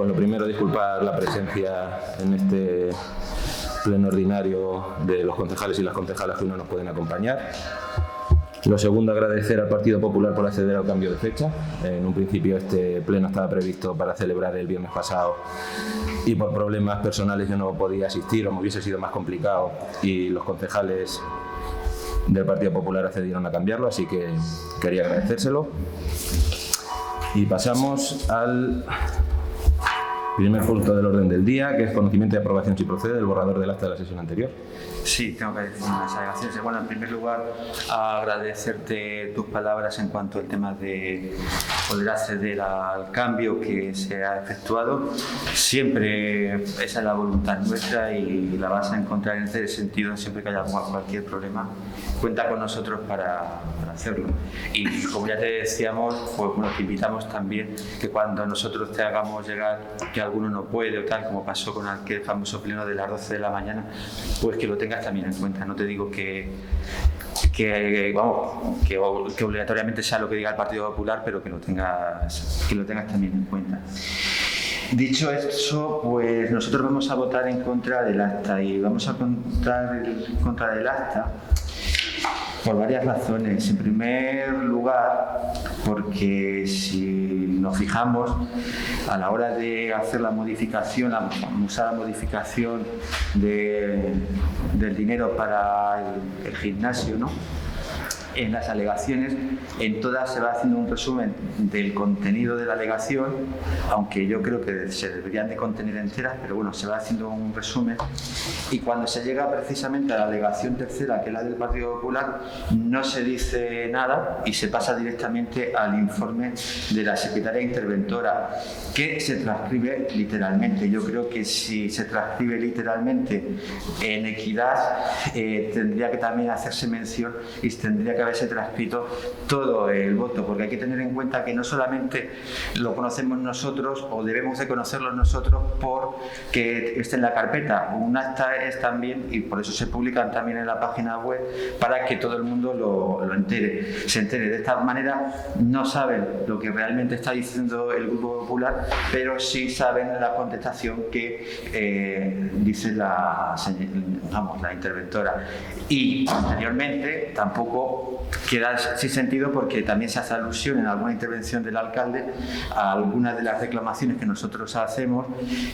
Pues lo primero, disculpar la presencia en este pleno ordinario de los concejales y las concejalas que no nos pueden acompañar. Lo segundo, agradecer al Partido Popular por acceder al cambio de fecha. En un principio este pleno estaba previsto para celebrar el viernes pasado y por problemas personales yo no podía asistir o me hubiese sido más complicado y los concejales del Partido Popular accedieron a cambiarlo, así que quería agradecérselo. Y pasamos al primer punto del orden del día, que es conocimiento y aprobación, si procede, del borrador del acta de la sesión anterior. Sí, tengo que decir unas alegaciones. Bueno, en primer lugar, agradecerte tus palabras en cuanto al tema de poder acceder al cambio que se ha efectuado. Siempre esa es la voluntad nuestra y la vas a encontrar en ese sentido. Siempre que haya cualquier problema, cuenta con nosotros para hacerlo. Y como ya te decíamos, pues bueno, te invitamos también que cuando nosotros te hagamos llegar que alguno no puede o tal, como pasó con aquel famoso pleno de las 12 de la mañana, pues que lo tengas también en cuenta. No te digo que obligatoriamente sea lo que diga el Partido Popular, pero que lo tengas también en cuenta. Dicho eso, pues nosotros vamos a votar en contra del acta y vamos a votar en contra del acta por varias razones. En primer lugar, porque si nos fijamos, a la hora de hacer la modificación, la famosa modificación del dinero para el gimnasio, ¿no?, en las alegaciones, en todas se va haciendo un resumen del contenido de la alegación, aunque yo creo que se deberían de contener enteras, pero bueno, se va haciendo un resumen, y cuando se llega precisamente a la alegación tercera, que es la del Partido Popular, no se dice nada y se pasa directamente al informe de la secretaria interventora, que se transcribe literalmente. Yo creo que si se transcribe literalmente en equidad, tendría que también hacerse mención y tendría que haberse transcrito todo el voto, porque hay que tener en cuenta que no solamente lo conocemos nosotros o debemos de conocerlo nosotros porque esté en la carpeta. Un acta es también, y por eso se publican también en la página web, para que todo el mundo se entere. De esta manera no saben lo que realmente está diciendo el Grupo Popular, pero sí saben la contestación que dice la interventora. Y anteriormente tampoco queda sin sentido, porque también se hace alusión en alguna intervención del alcalde a algunas de las reclamaciones que nosotros hacemos,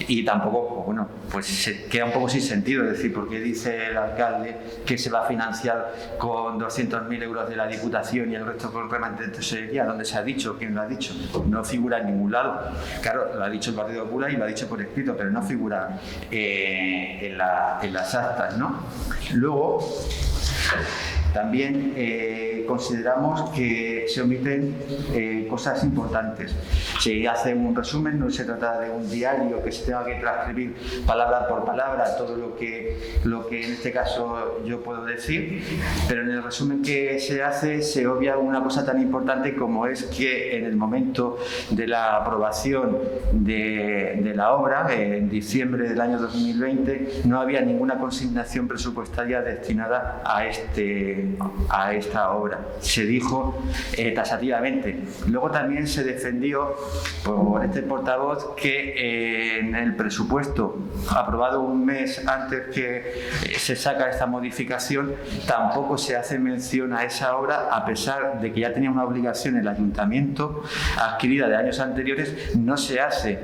y tampoco, pues bueno, pues se queda un poco sin sentido. Es decir, porque dice el alcalde que se va a financiar con 200.000 euros de la Diputación y el resto con remanente de tesorería. ¿Dónde se ha dicho? ¿Quién lo ha dicho? No figura en ningún lado. Claro, lo ha dicho el Partido Popular y lo ha dicho por escrito, pero no figura en las actas, ¿no? Luego, también consideramos que se omiten cosas importantes. Se hace un resumen, no se trata de un diario que se tenga que transcribir palabra por palabra todo lo que en este caso yo puedo decir, pero en el resumen que se hace se obvia una cosa tan importante como es que en el momento de la aprobación de la obra, en diciembre del año 2020, no había ninguna consignación presupuestaria destinada a esta obra. Se dijo tasativamente. Luego también se defendió por este portavoz que en el presupuesto aprobado un mes antes que se saca esta modificación tampoco se hace mención a esa obra, a pesar de que ya tenía una obligación el ayuntamiento adquirida de años anteriores. No se hace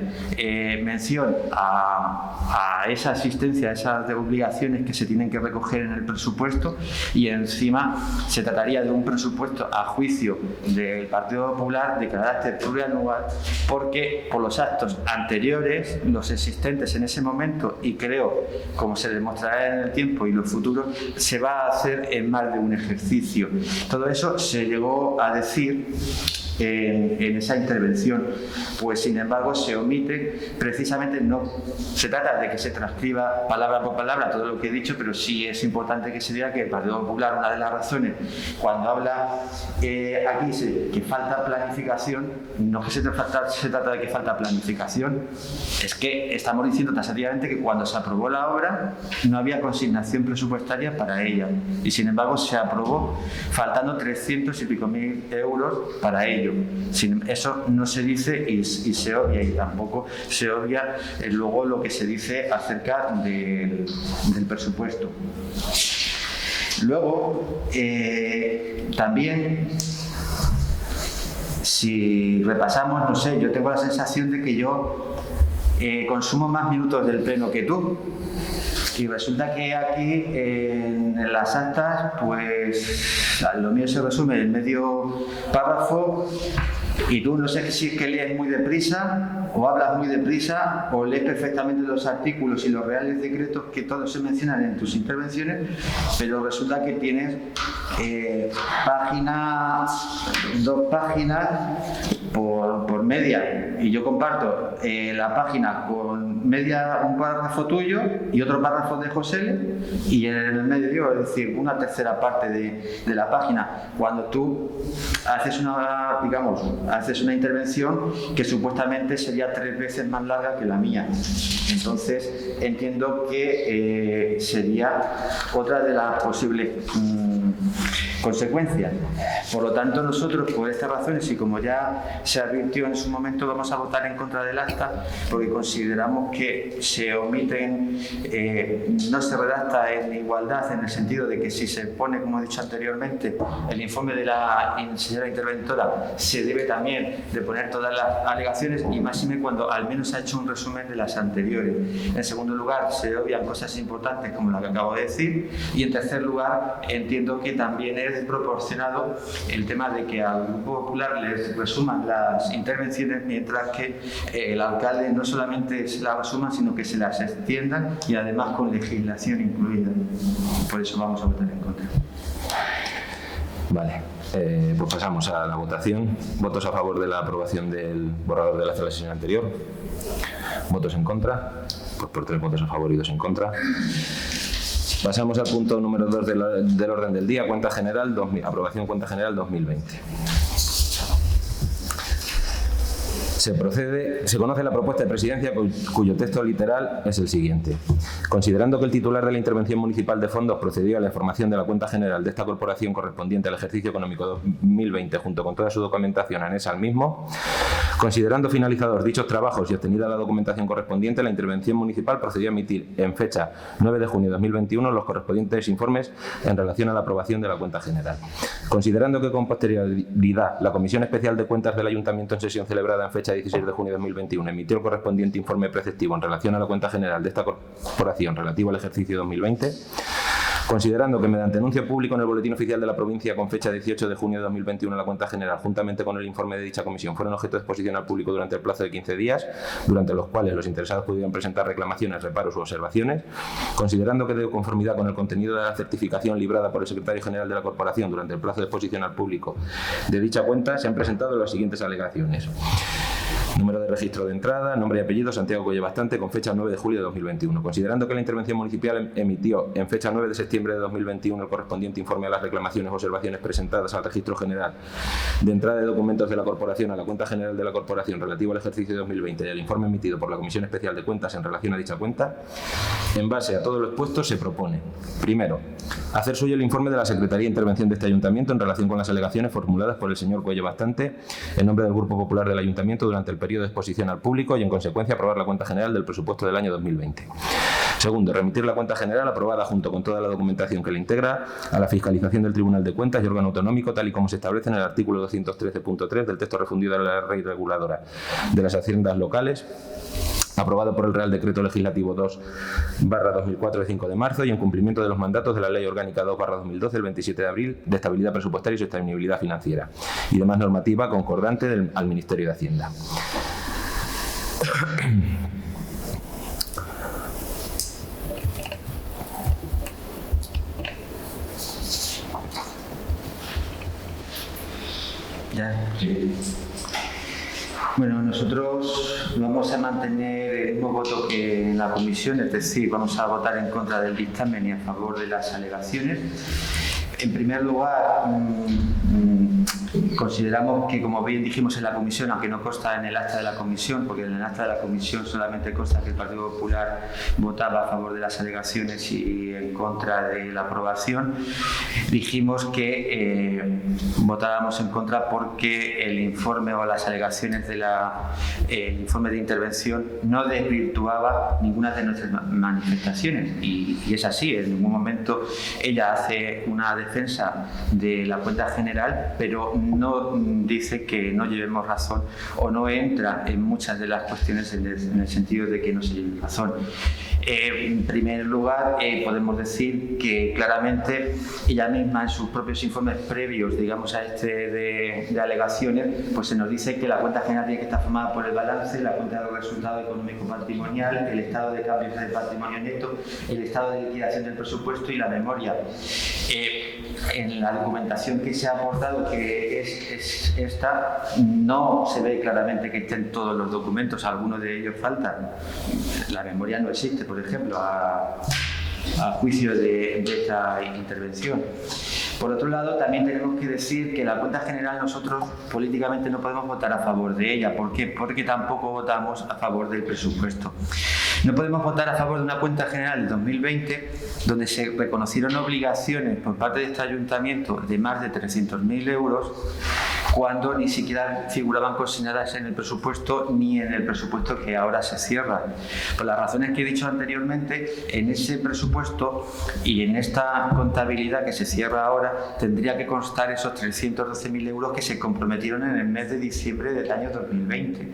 mención a esa asistencia, a esas obligaciones que se tienen que recoger en el presupuesto, y encima se trataría de un presupuesto a juicio del Partido Popular de carácter plurianual, porque por los actos anteriores, los existentes en ese momento, y creo, como se demostrará en el tiempo y los futuros, se va a hacer en más de un ejercicio. Todo eso se llegó a decir en esa intervención, pues sin embargo se omite. Precisamente no se trata de que se transcriba palabra por palabra todo lo que he dicho, pero sí es importante que se diga que el Partido Popular, una de las razones cuando habla aquí que falta planificación, no que se trata de que falta planificación, es que estamos diciendo tasativamente que cuando se aprobó la obra no había consignación presupuestaria para ella, y sin embargo se aprobó faltando 300 y pico mil euros para ella. ello. Eso no se dice y se obvia, y tampoco se obvia luego lo que se dice acerca del presupuesto. Luego, también, si repasamos, no sé, yo tengo la sensación de que yo consumo más minutos del pleno que tú. Y resulta que aquí en las actas, pues lo mío se resume en medio párrafo y tú no sé si es que lees muy deprisa o hablas muy deprisa o lees perfectamente los artículos y los reales decretos que todos se mencionan en tus intervenciones, pero resulta que tienes dos páginas por media, y yo comparto la página con media, un párrafo tuyo y otro párrafo de José, y en el medio, es decir, una tercera parte de la página, cuando tú haces una intervención que supuestamente sería 3 veces más larga que la mía. Entonces entiendo que sería otra de las posibles consecuencias. Por lo tanto, nosotros, por estas razones, y como ya se advirtió en su momento, vamos a votar en contra del acta, porque consideramos que se omiten, no se redacta en igualdad, en el sentido de que si se pone, como he dicho anteriormente, el informe de la señora interventora, se debe también de poner todas las alegaciones, y máxime cuando al menos se ha hecho un resumen de las anteriores. En segundo lugar, se obvian cosas importantes como la que acabo de decir, y en tercer lugar, entiendo que también es desproporcionado el tema de que al Grupo Popular les resuman las intervenciones, mientras que el alcalde no solamente se las resuma, sino que se las extiendan, y además con legislación incluida. Por eso vamos a votar en contra. Vale, pues pasamos a la votación. ¿Votos a favor de la aprobación del borrador de la sesión anterior? ¿Votos en contra? Pues por 3 votos a favor y 2 en contra. Pasamos al punto número 2 del orden del día, cuenta general, aprobación cuenta general 2020. Se conoce la propuesta de presidencia, cuyo texto literal es el siguiente. Considerando que el titular de la intervención municipal de fondos procedió a la información de la cuenta general de esta corporación correspondiente al ejercicio económico 2020 junto con toda su documentación anexa al mismo, considerando finalizados dichos trabajos y obtenida la documentación correspondiente, la intervención municipal procedió a emitir en fecha 9 de junio de 2021 los correspondientes informes en relación a la aprobación de la cuenta general. Considerando que con posterioridad la Comisión Especial de Cuentas del Ayuntamiento en sesión celebrada en fecha 16 de junio de 2021 emitió el correspondiente informe preceptivo en relación a la cuenta general de esta corporación relativo al ejercicio 2020, considerando que mediante anuncio público en el Boletín Oficial de la Provincia con fecha 18 de junio de 2021 la cuenta general, juntamente con el informe de dicha comisión, fueron objeto de exposición al público durante el plazo de 15 días, durante los cuales los interesados pudieron presentar reclamaciones, reparos u observaciones, considerando que de conformidad con el contenido de la certificación librada por el Secretario General de la Corporación durante el plazo de exposición al público de dicha cuenta, se han presentado las siguientes alegaciones. Número de registro de entrada, nombre y apellido, Santiago Cuello Bastante, con fecha 9 de julio de 2021. Considerando que la intervención municipal emitió en fecha 9 de septiembre de 2021 el correspondiente informe a las reclamaciones o observaciones presentadas al registro general de entrada de documentos de la Corporación a la cuenta general de la Corporación relativo al ejercicio de 2020 y el informe emitido por la Comisión Especial de Cuentas en relación a dicha cuenta, en base a todo lo expuesto se propone, primero, hacer suyo el informe de la Secretaría de Intervención de este Ayuntamiento en relación con las alegaciones formuladas por el señor Cuello Bastante en nombre del Grupo Popular del Ayuntamiento durante el periodo de exposición al público y, en consecuencia, aprobar la cuenta general del presupuesto del año 2020. Segundo, remitir la cuenta general aprobada junto con toda la documentación que la integra a la fiscalización del Tribunal de Cuentas y órgano autonómico, tal y como se establece en el artículo 213.3 del texto refundido de la Ley Reguladora de las Haciendas Locales, aprobado por el Real Decreto Legislativo 2/2004 de 5 de marzo y en cumplimiento de los mandatos de la Ley Orgánica 2/2012 del 27 de abril de estabilidad presupuestaria y sostenibilidad financiera y demás normativa concordante al Ministerio de Hacienda. Ya. Sí. Bueno, nosotros vamos a mantener el mismo voto que en la comisión, es decir, vamos a votar en contra del dictamen y a favor de las alegaciones. En primer lugar, Consideramos que, como bien dijimos en la comisión, aunque no consta en el acta de la comisión, porque en el acta de la comisión solamente consta que el Partido Popular votaba a favor de las alegaciones y en contra de la aprobación, dijimos que votábamos en contra porque el informe o las alegaciones del informe de intervención no desvirtuaba ninguna de nuestras manifestaciones. Y es así, en ningún momento ella hace una defensa de la cuenta general, pero no dice que no llevemos razón o no entra en muchas de las cuestiones en el sentido de que no se lleve razón. En primer lugar, podemos decir que claramente ella misma en sus propios informes previos, digamos, a este de alegaciones, pues se nos dice que la cuenta general tiene que estar formada por el balance, la cuenta de resultado económico patrimonial, el estado de cambios del patrimonio neto, el estado de liquidación del presupuesto y la memoria. En la documentación que se ha aportado, que es esta, no se ve claramente que estén todos los documentos, algunos de ellos faltan. La memoria no existe, por ejemplo, a juicio de esta intervención. Por otro lado, también tenemos que decir que la cuenta general nosotros políticamente no podemos votar a favor de ella. ¿Por qué? Porque tampoco votamos a favor del presupuesto. No podemos votar a favor de una cuenta general de 2020 donde se reconocieron obligaciones por parte de este ayuntamiento de más de 300.000 euros cuando ni siquiera figuraban consignadas en el presupuesto ni en el presupuesto que ahora se cierra. Por las razones que he dicho anteriormente, en ese presupuesto y en esta contabilidad que se cierra ahora tendría que constar esos 312.000 euros que se comprometieron en el mes de diciembre del año 2020.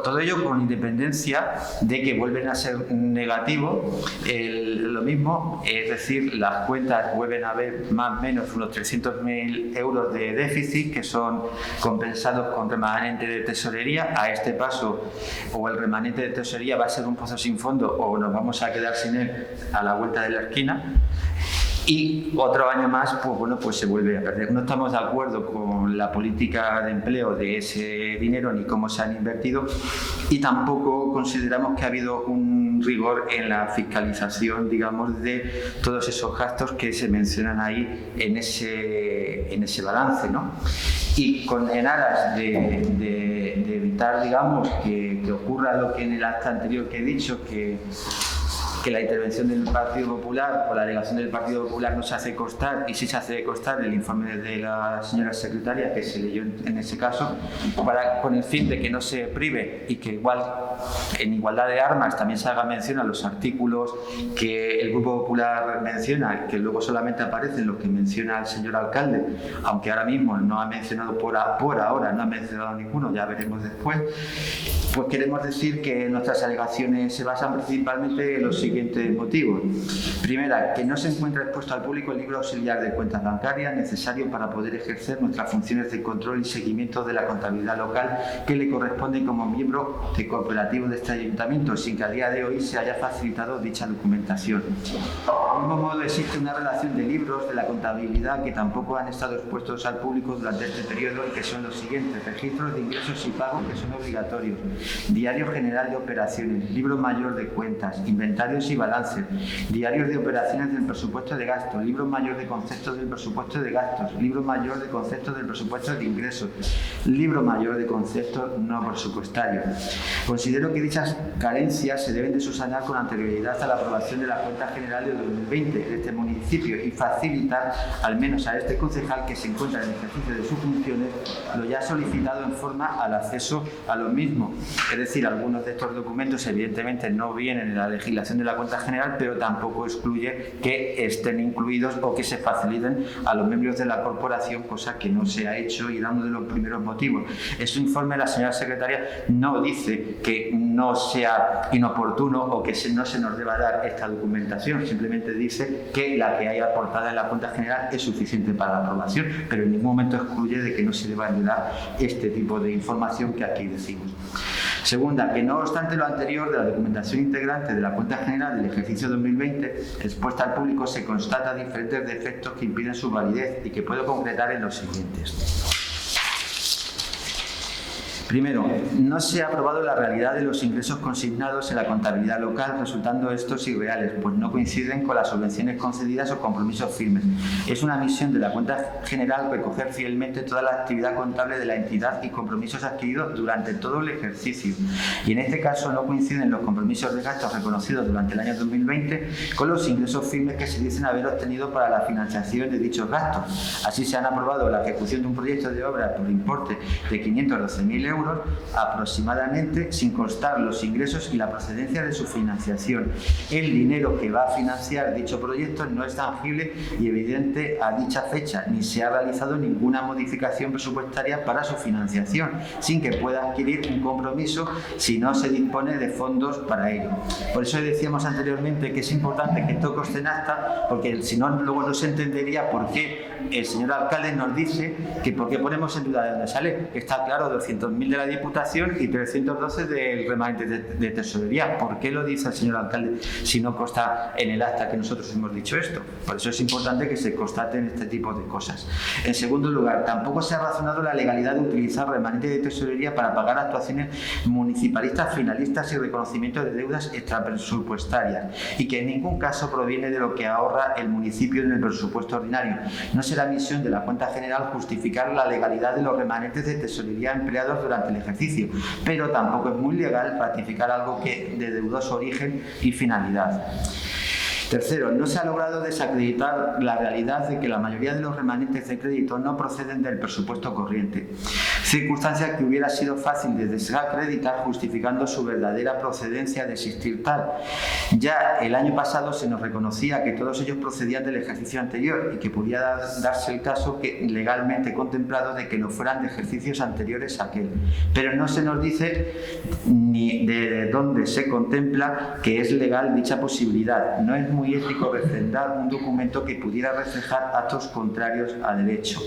Todo ello con independencia de que vuelven a ser negativos, lo mismo, es decir, las cuentas vuelven a haber más o menos unos 300.000 euros de déficit que son compensados con remanente de tesorería. A este paso, o el remanente de tesorería va a ser un pozo sin fondo o nos vamos a quedar sin él a la vuelta de la esquina. Y otro año más, pues bueno, pues se vuelve a perder. No estamos de acuerdo con la política de empleo de ese dinero ni cómo se han invertido, y tampoco consideramos que ha habido un rigor en la fiscalización, digamos, de todos esos gastos que se mencionan ahí en ese balance, ¿no? Y en aras de evitar, digamos, que ocurra lo que en el acta anterior que he dicho, que la intervención del Partido Popular o la alegación del Partido Popular no se hace constar, y sí se hace constar el informe de la señora secretaria que se leyó en ese caso, con el fin de que no se prive y que igual en igualdad de armas también se haga mención a los artículos que el Grupo Popular menciona, que luego solamente aparecen los que menciona el señor alcalde, aunque ahora mismo no ha mencionado por ahora, no ha mencionado ninguno, ya veremos después. Pues queremos decir que nuestras alegaciones se basan principalmente en los siguientes motivos. Primera, que no se encuentra expuesto al público el libro auxiliar de cuentas bancarias necesario para poder ejercer nuestras funciones de control y seguimiento de la contabilidad local que le corresponde como miembro de cooperativo de este ayuntamiento, sin que a día de hoy se haya facilitado dicha documentación. De mismo modo, existe una relación de libros de la contabilidad que tampoco han estado expuestos al público durante este periodo, y que son los siguientes: registros de ingresos y pagos, que son obligatorios, diario general de operaciones, libro mayor de cuentas, inventarios y balances, diarios de operaciones del presupuesto de gastos, libro mayor de conceptos del presupuesto de gastos, libro mayor de conceptos del presupuesto de ingresos, libro mayor de conceptos no presupuestarios. Considero que dichas carencias se deben de subsanar con anterioridad a la aprobación de la cuenta general de 2020 de este municipio y facilitar al menos a este concejal que se encuentra en el ejercicio de sus funciones lo ya solicitado en forma al acceso a lo mismo. Es decir, algunos de estos documentos evidentemente no vienen en la legislación de la cuenta general, pero tampoco excluye que estén incluidos o que se faciliten a los miembros de la corporación, cosa que no se ha hecho y era uno de los primeros motivos. En su informe la señora secretaria no dice que no sea inoportuno o que no se nos deba dar esta documentación, simplemente dice que la que hay aportada en la cuenta general es suficiente para la aprobación, pero en ningún momento excluye de que no se deba de dar este tipo de información que aquí decimos. Segunda, que no obstante lo anterior de la documentación integrante de la cuenta general del ejercicio 2020 expuesta al público se constata diferentes defectos que impiden su validez y que puedo concretar en los siguientes. Primero, no se ha aprobado la realidad de los ingresos consignados en la contabilidad local, resultando estos irreales, pues no coinciden con las subvenciones concedidas o compromisos firmes. Es una misión de la cuenta general recoger fielmente toda la actividad contable de la entidad y compromisos adquiridos durante todo el ejercicio. Y en este caso no coinciden los compromisos de gastos reconocidos durante el año 2020 con los ingresos firmes que se dicen haber obtenido para la financiación de dichos gastos. Así se han aprobado la ejecución de un proyecto de obra por importe de 512.000 euros aproximadamente, sin constar los ingresos y la procedencia de su financiación. El dinero que va a financiar dicho proyecto no es tangible y evidente a dicha fecha, ni se ha realizado ninguna modificación presupuestaria para su financiación, sin que pueda adquirir un compromiso si no se dispone de fondos para ello. Por eso decíamos anteriormente que es importante que esto conste en acta, porque si no, luego no se entendería por qué el señor alcalde nos dice que por qué ponemos en duda de dónde sale. Está claro, 200.000 de la Diputación y 312 del remanente de tesorería. ¿Por qué lo dice el señor alcalde si no consta en el acta que nosotros hemos dicho esto? Por eso es importante que se constaten este tipo de cosas. En segundo lugar, tampoco se ha razonado la legalidad de utilizar remanente de tesorería para pagar actuaciones municipalistas finalistas y reconocimiento de deudas extrapresupuestarias, y que en ningún caso proviene de lo que ahorra el municipio en el presupuesto ordinario. No será misión de la cuenta general justificar la legalidad de los remanentes de tesorería empleados durante el ejercicio, pero tampoco es muy legal ratificar algo que de dudoso origen y finalidad. Tercero, no se ha logrado desacreditar la realidad de que la mayoría de los remanentes de crédito no proceden del presupuesto corriente, circunstancia que hubiera sido fácil de desacreditar justificando su verdadera procedencia de existir tal. Ya el año pasado se nos reconocía que todos ellos procedían del ejercicio anterior y que podía darse el caso que legalmente contemplado de que no fueran de ejercicios anteriores a aquel, pero no se nos dice ni de dónde se contempla que es legal dicha posibilidad. No es muy ético refrendar un documento que pudiera reflejar actos contrarios a derecho.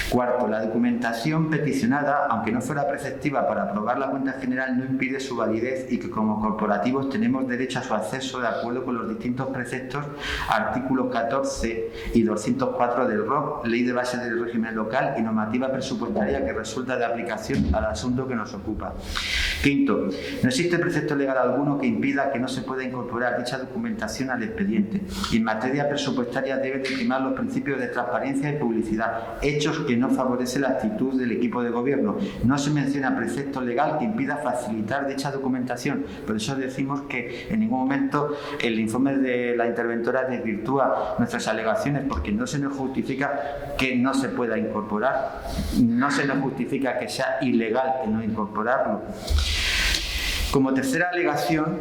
Cuarto, la documentación peticionada, aunque no fuera preceptiva para aprobar la cuenta general, no impide su validez y que como corporativos tenemos derecho a su acceso de acuerdo con los distintos preceptos, artículos 14 y 204 del ROC, Ley de Base del Régimen Local y normativa presupuestaria que resulta de aplicación al asunto que nos ocupa. Quinto, no existe precepto legal alguno que impida que no se pueda incorporar dicha documentación al expediente. Y en materia presupuestaria deben primar los principios de transparencia y publicidad, hechos que no favorece la actitud del equipo de gobierno. No se menciona precepto legal que impida facilitar dicha documentación. Por eso decimos que en ningún momento el informe de la interventora desvirtúa nuestras alegaciones, porque no se nos justifica que no se pueda incorporar, no se nos justifica que sea ilegal el no incorporarlo. Como tercera alegación,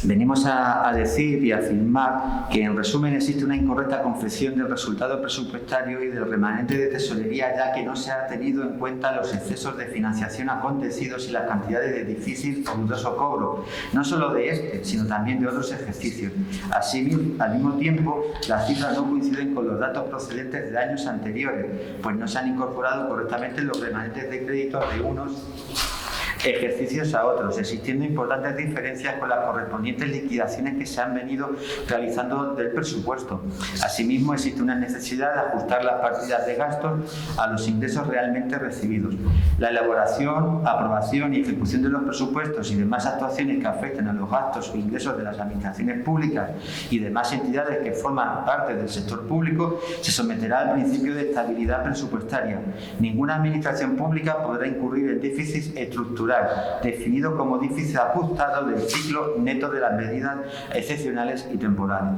venimos a decir y a afirmar que en resumen existe una incorrecta confección del resultado presupuestario y del remanente de tesorería, ya que no se ha tenido en cuenta los excesos de financiación acontecidos y las cantidades de difícil o dudoso cobro, no solo de este, sino también de otros ejercicios. Así, al mismo tiempo, las cifras no coinciden con los datos procedentes de años anteriores, pues no se han incorporado correctamente los remanentes de crédito de unos ejercicios a otros, existiendo importantes diferencias con las correspondientes liquidaciones que se han venido realizando del presupuesto. Asimismo, existe una necesidad de ajustar las partidas de gastos a los ingresos realmente recibidos. La elaboración, aprobación y ejecución de los presupuestos y demás actuaciones que afecten a los gastos o ingresos de las administraciones públicas y demás entidades que forman parte del sector público se someterá al principio de estabilidad presupuestaria. Ninguna administración pública podrá incurrir en déficit estructural, definido como déficit ajustado del ciclo neto de las medidas excepcionales y temporales.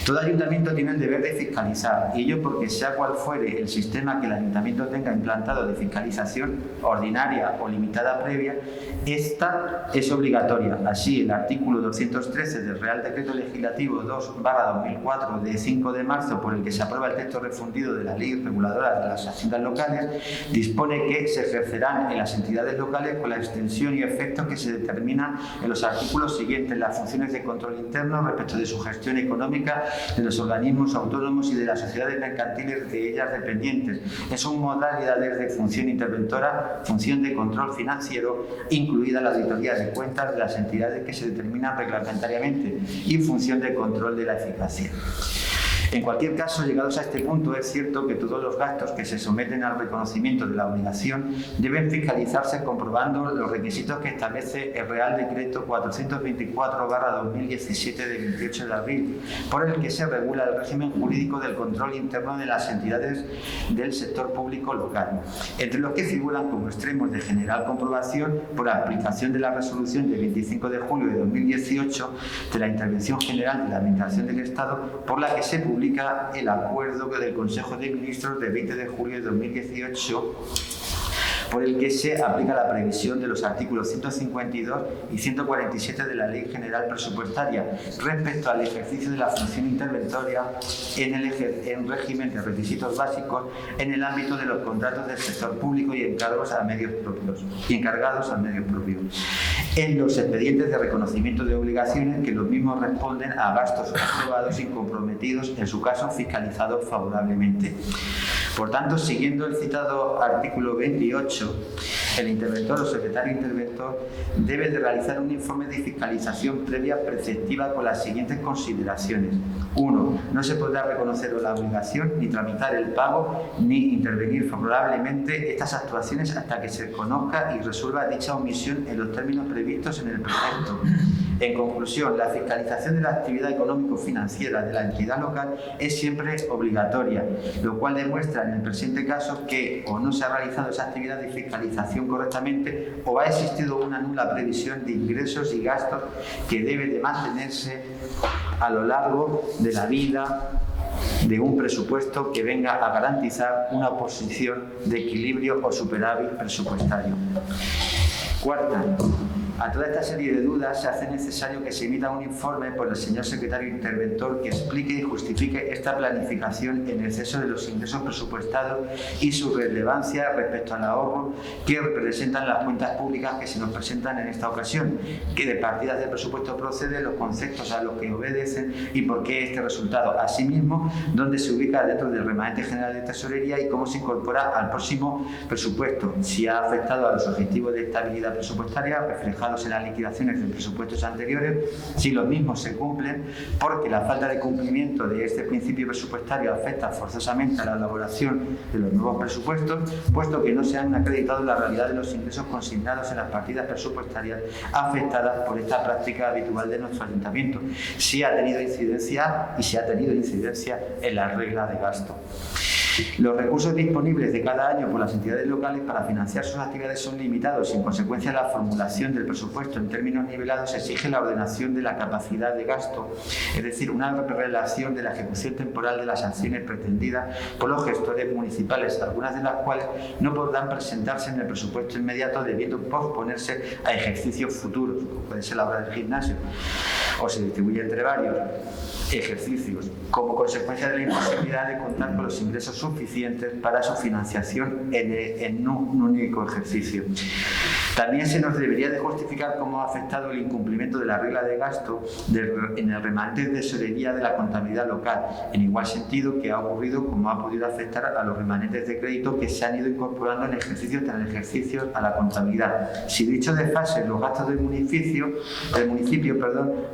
Todo ayuntamiento tiene el deber de fiscalizar, y ello porque sea cual fuere el sistema que el ayuntamiento tenga implantado de fiscalización ordinaria o limitada previa, esta es obligatoria. Así, el artículo 213 del Real Decreto Legislativo 2/2004 de 5 de marzo, por el que se aprueba el texto refundido de la Ley Reguladora de las Haciendas Locales, dispone que se ejercerán en las entidades locales con la extensión y efectos que se determinan en los artículos siguientes las funciones de control interno respecto de su gestión económica, de los organismos autónomos y de las sociedades mercantiles de ellas dependientes. Son modalidades de función interventora, función de control financiero, incluida la auditoría de cuentas de las entidades que se determinan reglamentariamente, y función de control de la eficacia. En cualquier caso, llegados a este punto, es cierto que todos los gastos que se someten al reconocimiento de la obligación deben fiscalizarse comprobando los requisitos que establece el Real Decreto 424/2017 de 28 de abril, por el que se regula el régimen jurídico del control interno de las entidades del sector público local, entre los que figuran como extremos de general comprobación por aplicación de la resolución del 25 de julio de 2018 de la Intervención General de la Administración del Estado, por la que se publica el acuerdo del Consejo de Ministros del 20 de julio de 2018, por el que se aplica la previsión de los artículos 152 y 147 de la Ley General Presupuestaria respecto al ejercicio de la función interventoria en régimen de requisitos básicos en el ámbito de los contratos del sector público y encargados a medios propios, en los expedientes de reconocimiento de obligaciones, que los mismos responden a gastos aprobados y comprometidos, en su caso fiscalizados favorablemente. Por tanto, siguiendo el citado artículo 28, el interventor o secretario interventor debe de realizar un informe de fiscalización previa preceptiva con las siguientes consideraciones. 1. No se podrá reconocer la obligación, ni tramitar el pago, ni intervenir favorablemente estas actuaciones hasta que se conozca y resuelva dicha omisión en los términos previstos en el precepto. En conclusión, la fiscalización de la actividad económico-financiera de la entidad local es siempre obligatoria, lo cual demuestra en el presente caso que o no se ha realizado esa actividad de fiscalización correctamente o ha existido una nula previsión de ingresos y gastos que debe de mantenerse a lo largo de la vida de un presupuesto que venga a garantizar una posición de equilibrio o superávit presupuestario. Cuarta, a toda esta serie de dudas se hace necesario que se emita un informe por el señor secretario interventor que explique y justifique esta planificación en exceso de los ingresos presupuestados y su relevancia respecto al ahorro que representan las cuentas públicas que se nos presentan en esta ocasión, qué de partidas del presupuesto procede, los conceptos a los que obedecen y por qué este resultado. Asimismo, dónde se ubica dentro del remanente general de tesorería y cómo se incorpora al próximo presupuesto, si ha afectado a los objetivos de estabilidad presupuestaria reflejados en las liquidaciones de presupuestos anteriores, si los mismos se cumplen, porque la falta de cumplimiento de este principio presupuestario afecta forzosamente a la elaboración de los nuevos presupuestos, puesto que no se han acreditado la realidad de los ingresos consignados en las partidas presupuestarias afectadas por esta práctica habitual de nuestro ayuntamiento, si ha tenido incidencia y si ha tenido incidencia en la regla de gasto. Los recursos disponibles de cada año por las entidades locales para financiar sus actividades son limitados y, en consecuencia, la formulación del presupuesto en términos nivelados exige la ordenación de la capacidad de gasto, es decir, una relación de la ejecución temporal de las acciones pretendidas por los gestores municipales, algunas de las cuales no podrán presentarse en el presupuesto inmediato debiendo posponerse a ejercicios futuros, como puede ser la obra del gimnasio, o se distribuye entre varios ejercicios, como consecuencia de la imposibilidad de contar con los ingresos suficientes para su financiación en un único ejercicio. También se nos debería de justificar cómo ha afectado el incumplimiento de la regla de gasto en el remanente de tesorería de la contabilidad local, en igual sentido que ha ocurrido como ha podido afectar a los remanentes de crédito que se han ido incorporando en ejercicio tras ejercicio a la contabilidad. Si dicho desfase en los gastos del municipio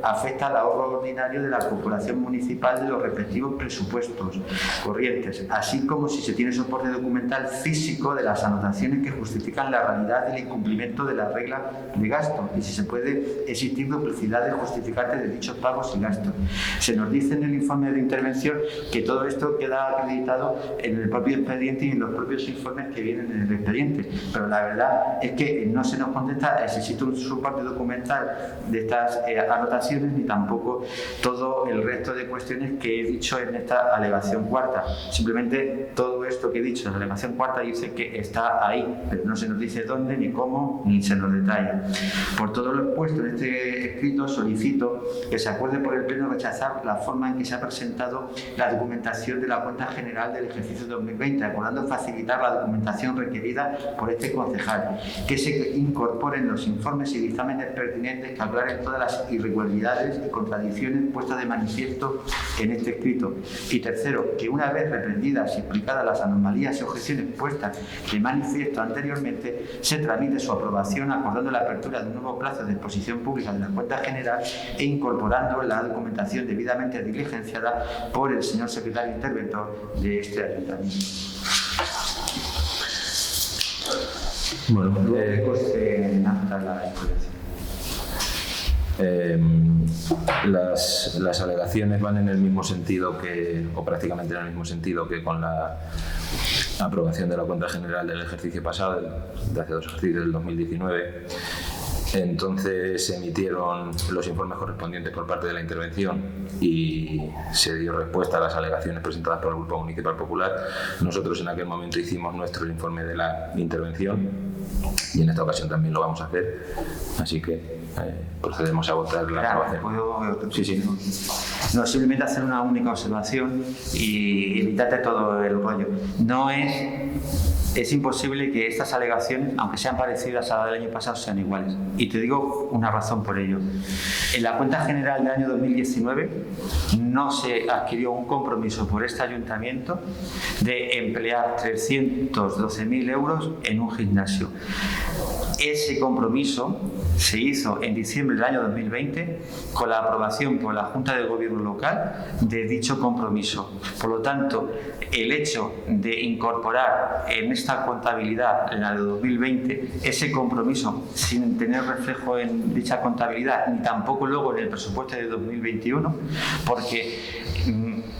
afecta al ahorro ordinario de la corporación municipal de los respectivos presupuestos corrientes, así como si se tiene soporte documental físico de las anotaciones que justifican la realidad del incumplimiento de la regla de gasto y si se puede existir duplicidad de justificantes de dichos pagos y gastos. Se nos dice en el informe de intervención que todo esto queda acreditado en el propio expediente y en los propios informes que vienen en el expediente, pero la verdad es que no se nos contesta si existe un soporte documental de estas anotaciones ni tampoco todo el resto de cuestiones que he dicho en esta alegación cuarta. Simplemente todo esto que he dicho en la alegación cuarta dice que está ahí, pero no se nos dice dónde, ni cómo, ni se nos detalla. Por todo lo expuesto en este escrito, solicito que se acuerde por el Pleno rechazar la forma en que se ha presentado la documentación de la cuenta general del ejercicio 2020, acordando facilitar la documentación requerida por este concejal, que se incorporen los informes y dictámenes pertinentes que aclaren todas las irregularidades y contradicciones puestas de manifiesto en este escrito. Y tercero, que una vez reprendidas y explicadas las las anomalías y objeciones puestas de manifiesto anteriormente, se tramite su aprobación acordando la apertura de un nuevo plazo de exposición pública de la cuenta general e incorporando la documentación debidamente diligenciada por el señor secretario interventor de este ayuntamiento. Bueno, ¿Qué coste nafta la intervención? Las alegaciones van en el mismo sentido que, o prácticamente en el mismo sentido que con la aprobación de la cuenta general del ejercicio pasado, de hace 2 ejercicios, del 2019. Entonces se emitieron los informes correspondientes por parte de la intervención y se dio respuesta a las alegaciones presentadas por el Grupo Municipal Popular. Nosotros en aquel momento hicimos nuestro informe de la intervención y en esta ocasión también lo vamos a hacer, así que procedemos a votar la aprobación. Sí. No, simplemente hacer una única observación y evitarte todo el rollo. Es imposible que estas alegaciones, aunque sean parecidas a la del año pasado, sean iguales. Y te digo una razón por ello. En la cuenta general del año 2019 no se adquirió un compromiso por este ayuntamiento de emplear 312.000 euros en un gimnasio. Ese compromiso se hizo en diciembre del año 2020 con la aprobación por la Junta de Gobierno local de dicho compromiso. Por lo tanto, el hecho de incorporar en esta contabilidad, en la de 2020, ese compromiso sin tener reflejo en dicha contabilidad, ni tampoco luego en el presupuesto de 2021, porque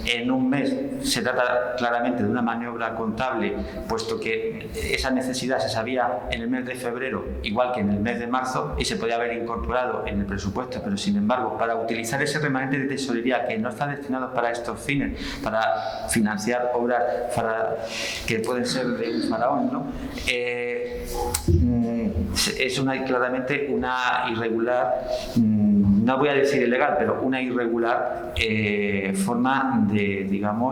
en un mes se trata claramente de una maniobra contable, puesto que esa necesidad se sabía en el mes de febrero, igual que en el mes de marzo, y se podía haber incorporado en el presupuesto, pero sin embargo, para utilizar ese remanente de tesorería que no está destinado para estos fines, para financiar obras que pueden ser de un faraón, ¿no? Es claramente una irregular, no voy a decir ilegal, pero una irregular forma de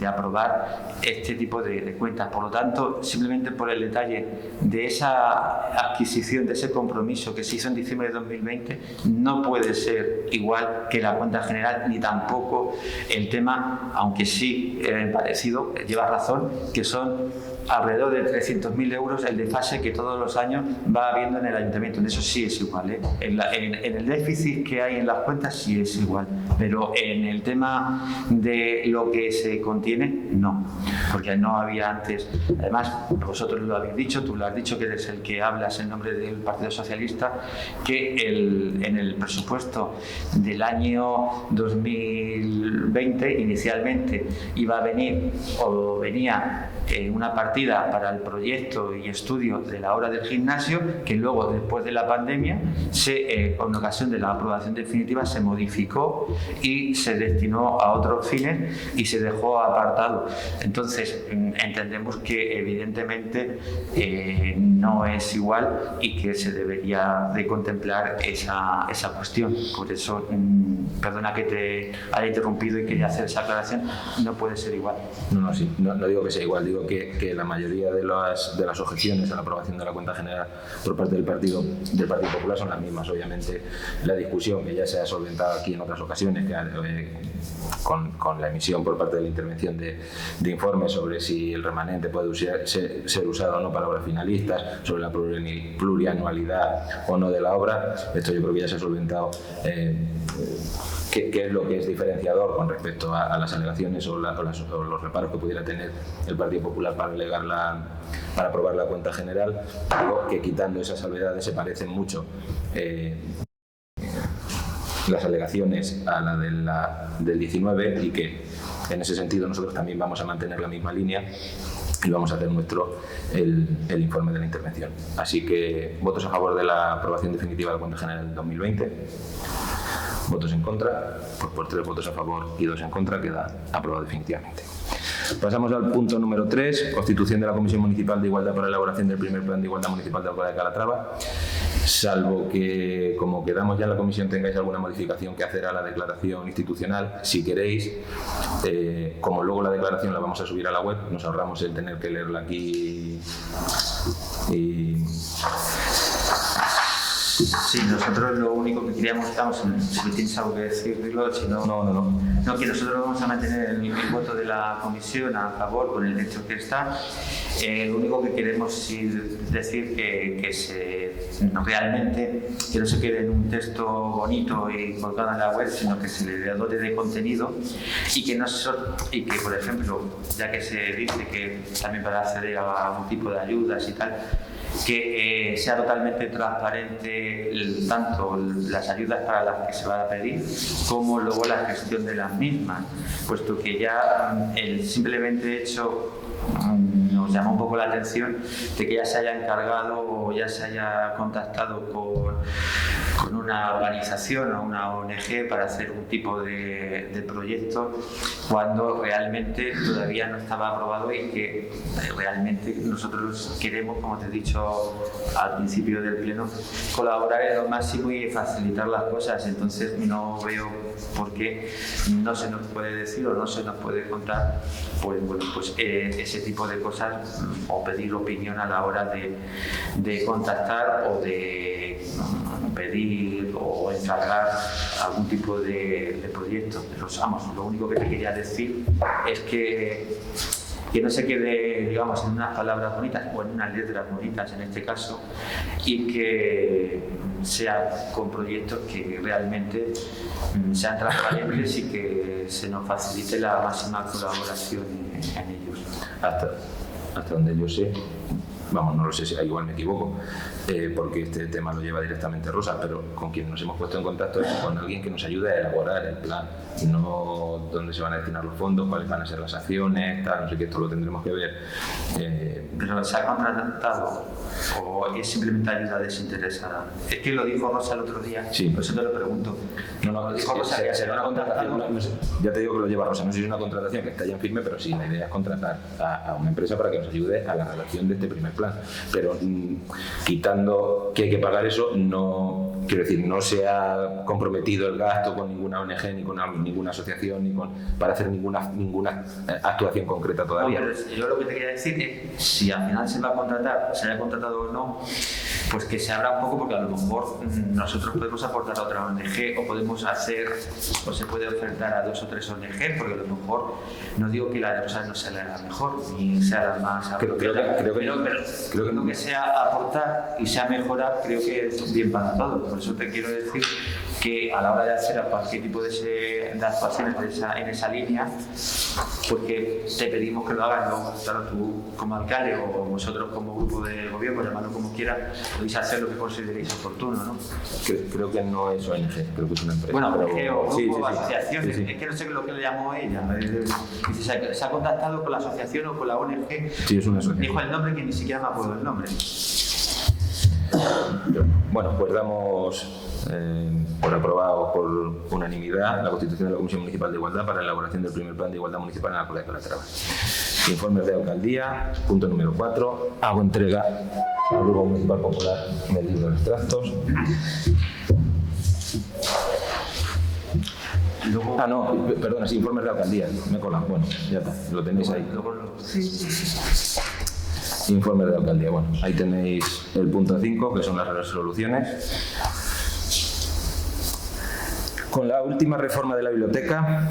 aprobar este tipo de cuentas. Por lo tanto, simplemente por el detalle de esa adquisición, de ese compromiso que se hizo en diciembre de 2020, no puede ser igual que la cuenta general, ni tampoco el tema, aunque sí parecido, lleva razón, que son alrededor de 300.000 euros el desfase que todos los años va habiendo en el ayuntamiento. En eso sí es igual, ¿eh? En el déficit que hay en las cuentas sí es igual, pero en el tema de lo que se contiene, no, porque no había antes. Además, vosotros lo habéis dicho, tú lo has dicho, que eres el que hablas en nombre del Partido Socialista, que en el presupuesto del año 2020 inicialmente iba a venir o venía una partida para el proyecto y estudio de la obra del gimnasio, que luego, después de la pandemia, con ocasión de la aprobación definitiva, se modificó y se destinó a otros fines y se dejó apartado. Entonces, entendemos que evidentemente no es igual y que se debería de contemplar esa cuestión. Por eso, perdona que te haya interrumpido y quería hacer esa aclaración, no puede ser igual. No digo que sea igual, digo que la mayoría de las objeciones a la aprobación de la cuenta general por parte del Partido Popular son las mismas. Obviamente, la discusión que ya se ha solventado aquí en otras ocasiones, con la emisión por parte de la intervención de informes sobre si el remanente puede ser usado o no para obras finalistas, sobre la plurianualidad o no de la obra, esto yo creo que ya se ha solventado. ¿Qué es lo que es diferenciador con respecto a las alegaciones o los reparos que pudiera tener el Partido Popular para aprobar la cuenta general? Digo que, quitando esas salvedades, se parecen mucho las alegaciones a la del 19, y que en ese sentido nosotros también vamos a mantener la misma línea y vamos a hacer el informe de la intervención. Así que, votos a favor de la aprobación definitiva de la cuenta general del 2020. Votos en contra, pues por 3 votos a favor y 2 en contra queda aprobado definitivamente. Pasamos al punto número 3, constitución de la Comisión Municipal de Igualdad para la elaboración del primer Plan de Igualdad Municipal de Alcalá de Calatrava. Salvo que, como quedamos ya en la comisión, tengáis alguna modificación que hacer a la declaración institucional, si queréis, como luego la declaración la vamos a subir a la web, nos ahorramos el tener que leerla aquí y... Sí, nosotros lo único que queríamos, si tienes algo que decir, dilo, si no... No. No, que nosotros vamos a mantener el voto de la comisión a favor con el texto que está. Lo único que queremos es decir realmente que no se quede en un texto bonito y colgado en la web, sino que se le dote de contenido y que, por ejemplo, ya que se dice que también para acceder a algún tipo de ayudas y tal, que sea totalmente transparente tanto las ayudas para las que se va a pedir como luego la gestión de las mismas, puesto que ya el simplemente hecho nos llama un poco la atención de que ya se haya encargado o ya se haya contactado con una organización o una ONG para hacer un tipo de proyecto cuando realmente todavía no estaba aprobado y que realmente nosotros queremos, como te he dicho al principio del pleno, colaborar en lo máximo y facilitar las cosas. Entonces no veo por qué no se nos puede decir o no se nos puede contar pues ese tipo de cosas o pedir opinión a la hora de contactar o de pedir o encargar algún tipo de proyecto. Pero vamos, lo único que te quería decir es que no se quede, digamos, en unas palabras bonitas o en unas letras bonitas en este caso, y que sea con proyectos que realmente sean transparentes y que se nos facilite la máxima colaboración en ellos. Hasta donde yo sé, vamos, no lo sé, si igual me equivoco, porque este tema lo lleva directamente Rosa, pero con quien nos hemos puesto en contacto es con alguien que nos ayude a elaborar el plan, no dónde se van a destinar los fondos, cuáles van a ser las acciones, tal, no sé qué, esto lo tendremos que ver. ¿Pero se ha contratado o es simplemente ayuda desinteresada? Es que lo dijo Rosa el otro día, sí. Por eso te lo pregunto. No, dijo Rosa que será una contratación, no sé, ya te digo que lo lleva Rosa, no sé si es una contratación que está ya en firme, pero sí, la idea es contratar a una empresa para que nos ayude a la redacción de este primer plan, pero quitando que hay que pagar eso, no, quiero decir, no se ha comprometido el gasto con ninguna ONG ni con ninguna asociación para hacer ninguna actuación concreta todavía. No, pero yo lo que te quería decir es si al final se va a contratar, se haya contratado o no, pues que se abra un poco, porque a lo mejor nosotros podemos aportar a otra ONG o podemos hacer, o se puede ofertar a 2 o 3 ONG, porque a lo mejor, no digo que la de Rosa no sea la mejor ni sea la más apropiada, creo que sea aportar y sea mejorar, creo que es bien para todos. Por eso te quiero decir que a la hora de hacer cualquier tipo de actuaciones en esa línea, pues que te pedimos que lo hagas, ¿no? Claro, tú como alcalde o vosotros como grupo de gobierno, llamadlo como quieras, podéis hacer lo que consideréis oportuno, ¿no? Creo que no es ONG, creo que es una empresa. Bueno, ONG o grupo sí, o asociación, sí. Es que no sé lo que le llamó ella. ¿Se ha contactado con la asociación o con la ONG? Sí, es una asociación. Dijo el nombre que ni siquiera me acuerdo el nombre. Bueno, pues damos por aprobado por unanimidad la constitución de la Comisión Municipal de Igualdad para la elaboración del primer plan de igualdad municipal en la Alcolea de Calatrava. Informes de alcaldía, punto número 4, hago entrega al Grupo Municipal Popular del libro de extractos. Perdona, sí, informes de alcaldía, me he colado, bueno, ya está, lo tenéis ahí. Informes de alcaldía, bueno, ahí tenéis el punto 5, que son las resoluciones. Con la última reforma de la biblioteca,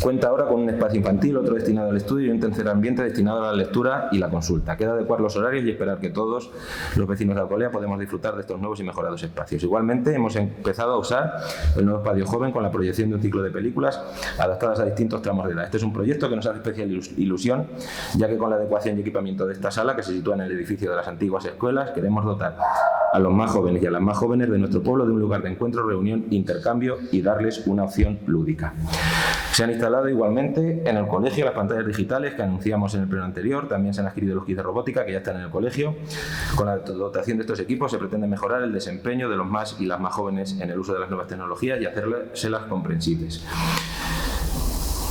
cuenta ahora con un espacio infantil, otro destinado al estudio y un tercer ambiente destinado a la lectura y la consulta. Queda adecuar los horarios y esperar que todos los vecinos de Alcolea podamos disfrutar de estos nuevos y mejorados espacios. Igualmente, hemos empezado a usar el nuevo espacio joven con la proyección de un ciclo de películas adaptadas a distintos tramos de edad. Este es un proyecto que nos hace especial ilusión, ya que con la adecuación y equipamiento de esta sala, que se sitúa en el edificio de las antiguas escuelas, queremos dotar a los más jóvenes y a las más jóvenes de nuestro pueblo de un lugar de encuentro, reunión, intercambio y darles una opción lúdica. Se han instalado igualmente en el colegio las pantallas digitales que anunciamos en el pleno anterior. También se han adquirido los kits de robótica que ya están en el colegio. Con la dotación de estos equipos se pretende mejorar el desempeño de los más y las más jóvenes en el uso de las nuevas tecnologías y hacérselas comprensibles.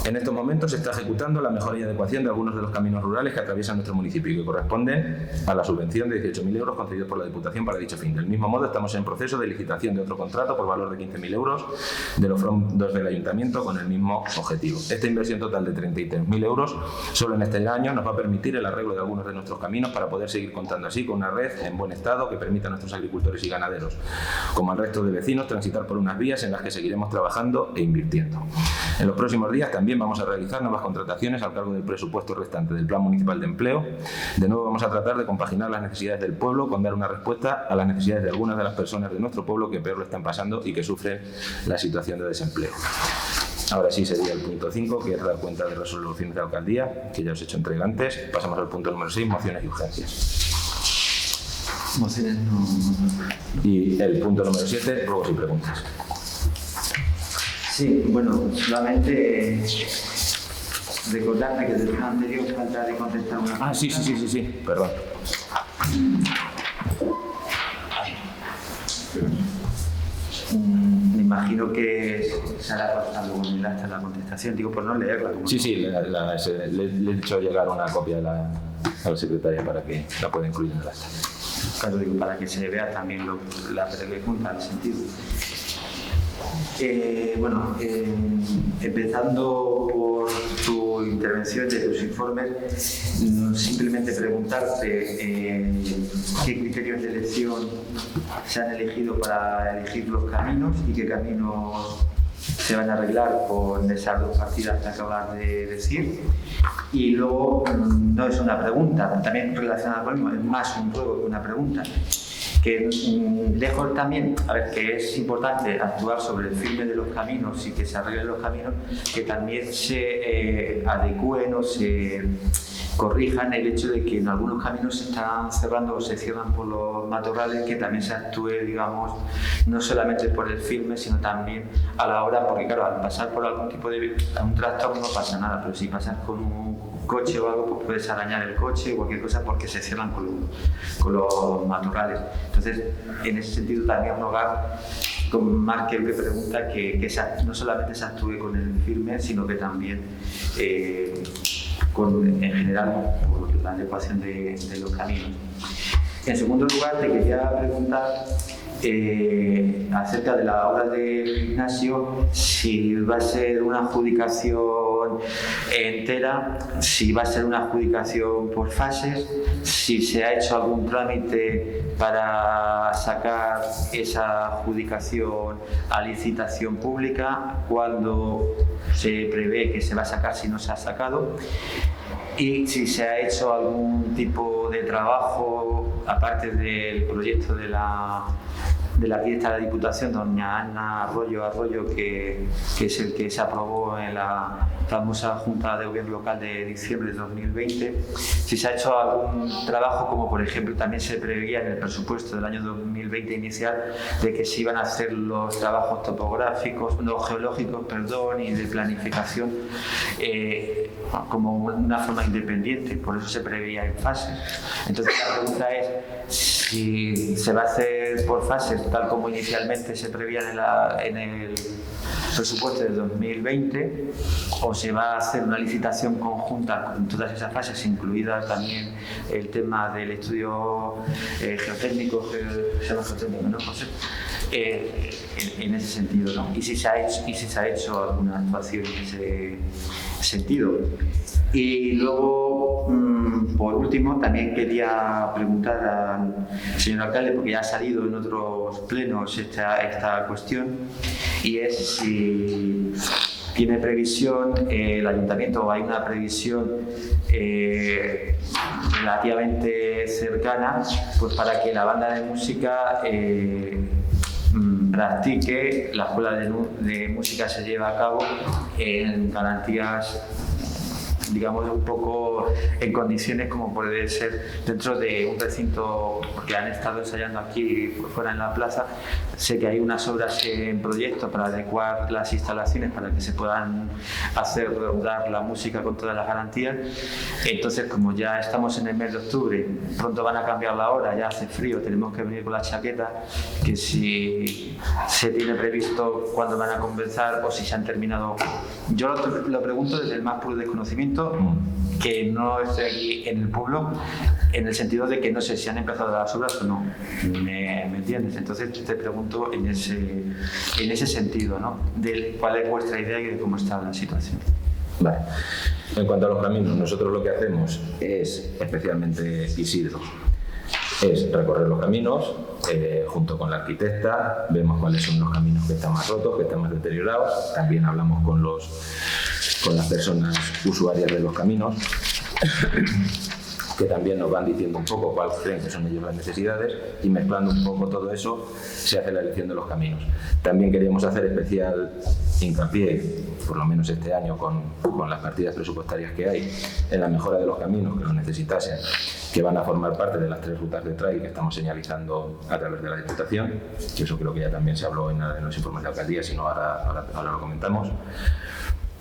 En estos momentos se está ejecutando la mejora y adecuación de algunos de los caminos rurales que atraviesan nuestro municipio y que corresponden a la subvención de 18.000 euros concedidos por la Diputación para dicho fin. Del mismo modo, estamos en proceso de licitación de otro contrato por valor de 15.000 euros de los fondos del Ayuntamiento con el mismo objetivo. Esta inversión total de 33.000 euros solo en este año nos va a permitir el arreglo de algunos de nuestros caminos para poder seguir contando así con una red en buen estado que permita a nuestros agricultores y ganaderos, como al resto de vecinos, transitar por unas vías en las que seguiremos trabajando e invirtiendo. En los próximos días también vamos a realizar nuevas contrataciones al cargo del presupuesto restante del Plan Municipal de Empleo. De nuevo vamos a tratar de compaginar las necesidades del pueblo con dar una respuesta a las necesidades de algunas de las personas de nuestro pueblo que peor lo están pasando y que sufren la situación de desempleo. Ahora sí sería el punto 5, que es dar cuenta de resoluciones de la alcaldía, que ya os he hecho entrega antes. Pasamos al punto número 6, mociones y urgencias. Mociones no. Y el punto número 7, ruegos y preguntas. Sí, bueno, solamente recordarme que desde el anterior falta de contestar una... Sí, perdón. Me imagino que se hará pasar luego en el acta la contestación, digo por no leerla. Sí, le he hecho llegar una copia a la secretaria para que la pueda incluir en el acta. Claro, digo, para que se vea también la pregunta, el sentido. Bueno, empezando por tu intervención de tus informes, simplemente preguntarte qué criterios de elección se han elegido para elegir los caminos y qué caminos se van a arreglar con esas dos partidas que acabas de decir. Y luego, no es una pregunta, también relacionada con eso, es más un ruego que una pregunta. Que dejo también, a ver, que es importante actuar sobre el firme de los caminos y que se arreglen los caminos, que también se adecúen o se corrijan el hecho de que en algunos caminos se están cerrando o se cierran por los matorrales, que también se actúe, digamos, no solamente por el firme, sino también a la hora, porque claro, al pasar por algún tipo de un tractor no pasa nada, pero si pasas con un coche o algo, pues puedes arañar el coche o cualquier cosa porque se cierran con los matorrales. Entonces, en ese sentido también rogar, con más que pregunta, que no solamente se actúe con el firme, sino que también en general por la adecuación de los caminos. En segundo lugar, te quería preguntar acerca de la obra del gimnasio, si va a ser una adjudicación entera, si va a ser una adjudicación por fases, si se ha hecho algún trámite para sacar esa adjudicación a licitación pública, cuándo se prevé que se va a sacar, si no se ha sacado, y si se ha hecho algún tipo de trabajo aparte del proyecto de la arquitecta de la Diputación, doña Ana Arroyo, que es el que se aprobó en la famosa Junta de Gobierno Local de diciembre de 2020, si se ha hecho algún trabajo, como por ejemplo también se preveía en el presupuesto del año 2020 inicial, de que se iban a hacer los trabajos topográficos, geológicos, y de planificación como una forma independiente, por eso se preveía en fases. Entonces la pregunta es si se va a hacer por fases, tal como inicialmente se preveía en el presupuesto de 2020, o se va a hacer una licitación conjunta con todas esas fases, incluida también el tema del estudio geotécnico, ¿no, José? En ese sentido, ¿no? Y si se ha hecho alguna actuación en ese sentido. Y luego, por último, también quería preguntar al señor alcalde, porque ya ha salido en otros plenos esta cuestión, y es si tiene previsión el ayuntamiento, o hay una previsión relativamente cercana, pues para que la banda de música practique, la escuela de música se lleva a cabo en garantías, digamos, un poco en condiciones como puede ser dentro de un recinto, porque han estado ensayando aquí fuera en la plaza. Sé que hay unas obras en proyecto para adecuar las instalaciones para que se puedan hacer rodar la música con todas las garantías. Entonces, como ya estamos en el mes de octubre, pronto van a cambiar la hora, ya hace frío, tenemos que venir con la chaqueta, que si se tiene previsto cuándo van a comenzar o si se han terminado. Yo lo pregunto desde el más puro desconocimiento, que no estoy aquí en el pueblo, en el sentido de que no sé si han empezado las obras o no, ¿me entiendes? Entonces te pregunto en ese sentido, ¿no? De cuál es vuestra idea y de cómo está la situación. Vale. En cuanto a los caminos, nosotros lo que hacemos es, especialmente Isidro, es recorrer los caminos, junto con la arquitecta, vemos cuáles son los caminos que están más rotos, que están más deteriorados, también hablamos con las personas usuarias de los caminos, que también nos van diciendo un poco cuáles creen que son ellos las necesidades, y mezclando un poco todo eso se hace la elección de los caminos. También queríamos hacer especial hincapié, por lo menos este año con las partidas presupuestarias que hay, en la mejora de los caminos que lo necesitasen, que van a formar parte de las 3 rutas de trail que estamos señalizando a través de la Diputación, que eso creo que ya también se habló en los informes de alcaldía, si no ahora lo comentamos.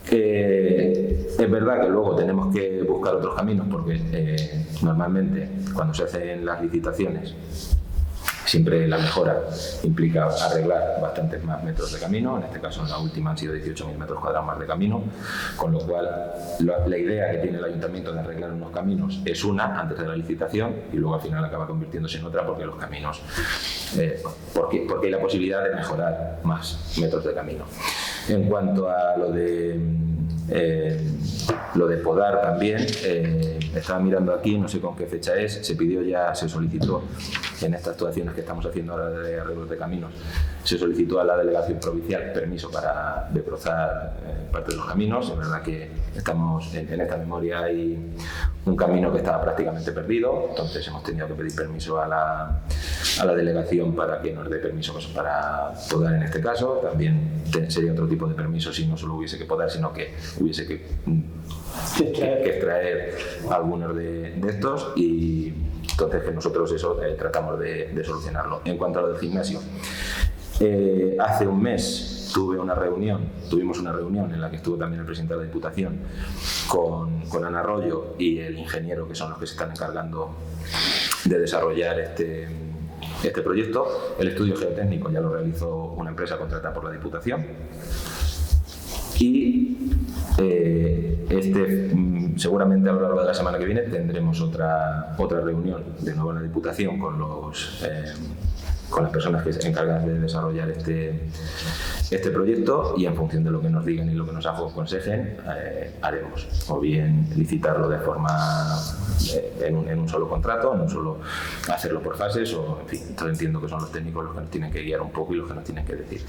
Es verdad que luego tenemos que buscar otros caminos porque normalmente cuando se hacen las licitaciones siempre la mejora implica arreglar bastantes más metros de camino. En este caso en la última han sido 18.000 metros cuadrados más de camino, con lo cual la idea que tiene el ayuntamiento de arreglar unos caminos es una antes de la licitación y luego al final acaba convirtiéndose en otra porque los caminos porque hay la posibilidad de mejorar más metros de camino. En cuanto a lo de podar también, estaba mirando aquí, no sé con qué fecha es, se solicitó en estas actuaciones que estamos haciendo ahora de arreglos de caminos, se solicitó a la delegación provincial permiso para debrozar parte de los caminos. Es verdad que estamos en esta memoria hay un camino que estaba prácticamente perdido, entonces hemos tenido que pedir permiso a la delegación para que nos dé permiso para podar en este caso. También sería otro tipo de permiso si no solo hubiese que podar, sino que hubiese que extraer algunos de estos, y entonces que nosotros eso tratamos de solucionarlo. En cuanto a lo del gimnasio, hace un mes tuvimos una reunión en la que estuvo también el presidente de la Diputación con Ana Arroyo y el ingeniero, que son los que se están encargando de desarrollar este proyecto. El estudio geotécnico ya lo realizó una empresa contratada por la Diputación y seguramente a lo largo de la semana que viene tendremos otra reunión de nuevo en la Diputación con las personas que se encargan de desarrollar este proyecto, y en función de lo que nos digan y lo que nos aconsejen haremos o bien licitarlo de forma en un solo contrato, hacerlo por fases, o en fin, entonces entiendo que son los técnicos los que nos tienen que guiar un poco y los que nos tienen que decir.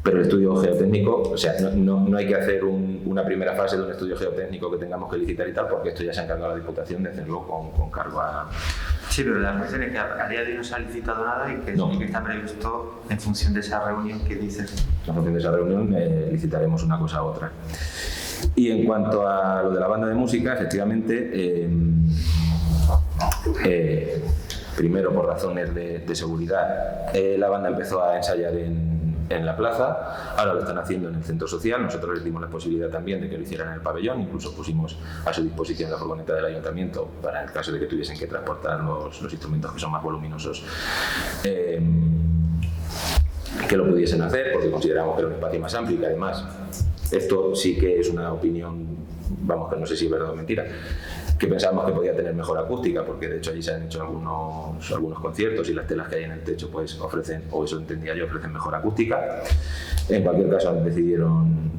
Pero el estudio geotécnico, o sea, no hay que hacer una primera fase de un estudio geotécnico que tengamos que licitar y tal, porque esto ya se ha encargado la Diputación de hacerlo con cargo a... Sí, pero la cuestión es que a día de hoy no se ha licitado nada y que está previsto en función de esa reunión que dices. En función de esa reunión licitaremos una cosa a otra. Y en cuanto a lo de la banda de música, efectivamente, primero por razones de seguridad, la banda empezó a ensayar en la plaza, ahora lo están haciendo en el centro social. Nosotros les dimos la posibilidad también de que lo hicieran en el pabellón, incluso pusimos a su disposición la furgoneta del ayuntamiento para el caso de que tuviesen que transportar los instrumentos que son más voluminosos, que lo pudiesen hacer, porque consideramos que era un espacio más amplio. Y además, esto sí que es una opinión, vamos, que no sé si es verdad o mentira, que pensábamos que podía tener mejor acústica, porque de hecho allí se han hecho algunos conciertos y las telas que hay en el techo pues ofrecen, o eso entendía yo, ofrecen mejor acústica. En cualquier caso decidieron,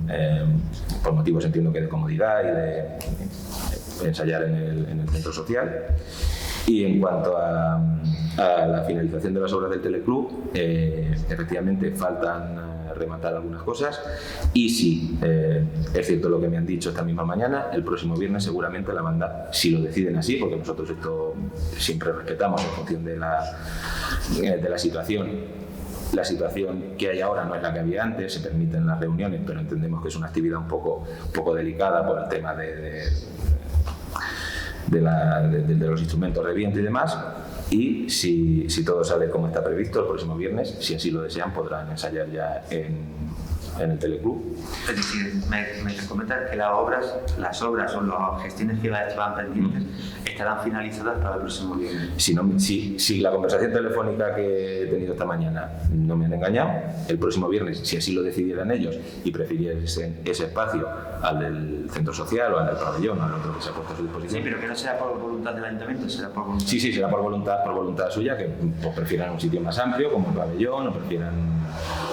por motivos entiendo que de comodidad y de ensayar en el centro social. Y en cuanto a la finalización de las obras del Teleclub, efectivamente faltan rematar algunas cosas, y sí, es cierto lo que me han dicho esta misma mañana, el próximo viernes seguramente la banda, si lo deciden así, porque nosotros esto siempre respetamos en función de la situación. La situación que hay ahora no es la que había antes, se permiten las reuniones, pero entendemos que es una actividad un poco delicada por el tema de los instrumentos de viento y demás. Y si todo sale como está previsto, el próximo viernes, si así lo desean, podrán ensayar ya en el Teleclub. Es decir, me comentas que las obras o las gestiones que estaban pendientes estarán finalizadas para el próximo viernes. Si la conversación telefónica que he tenido esta mañana no me han engañado, el próximo viernes, si así lo decidieran ellos y prefiriesen ese espacio al del centro social o al del pabellón o al otro que se ha puesto a su disposición. Sí, pero que no será por voluntad del ayuntamiento, será por voluntad. Sí, será por voluntad suya, que pues, prefieran un sitio más amplio como el pabellón, o prefieran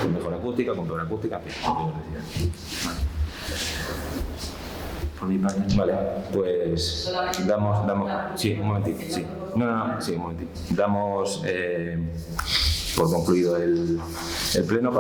con mejor acústica, con peor acústica, que ellos decidan. por mi parte. Vale, pues damos, sí, un momentito, sí. No, sí, un momentito. Damos por concluido el pleno.